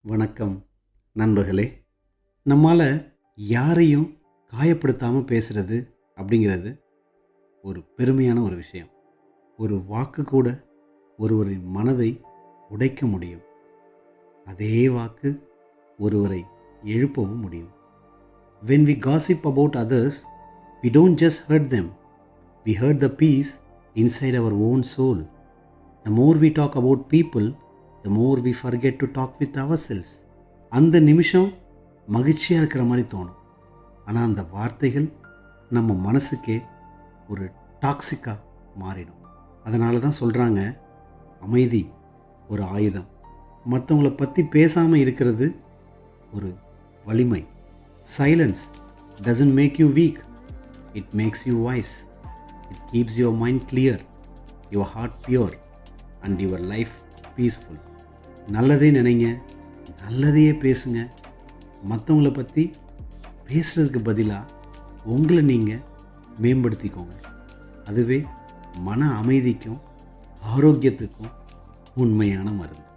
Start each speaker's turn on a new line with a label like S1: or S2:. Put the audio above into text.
S1: வணக்கம் நண்பர்களே. நம்மால் யாரையும் காயப்படுத்தாமல் பேசுகிறது அப்படிங்கிறது ஒரு பெருமையான ஒரு விஷயம். ஒரு வாக்கு கூட ஒருவரின் மனதை உடைக்க முடியும். அதே வாக்கு ஒருவரை எழுப்பவும் முடியும். When we gossip about others, we don't just hurt them. We hurt the peace inside our own soul. The more we talk about people, the more we forget to talk with ourselves. அந்த நிமிஷம் மகிழ்ச்சியாக இருக்கிற மாதிரி தோணும். ஆனால் அந்த வார்த்தைகள் நம்ம மனசுக்கே ஒரு டாக்ஸிக்காக மாறிடும். அதனால தான் சொல்கிறாங்க, அமைதி ஒரு ஆயுதம். மற்றவங்கள பற்றி பேசாமல் இருக்கிறது ஒரு வலிமை. Silence doesn't make you weak. It makes you wise. It keeps your mind clear, your heart pure, and your life peaceful. நல்லதே நினைங்க, நல்லதையே பேசுங்க. மற்றவங்கள பற்றி பேசுகிறதுக்கு பதிலாக உங்களை நீங்கள் மேம்படுத்திக்கோங்க. அதுவே மன அமைதிக்கும் ஆரோக்கியத்துக்கும் உண்மையான மருந்து.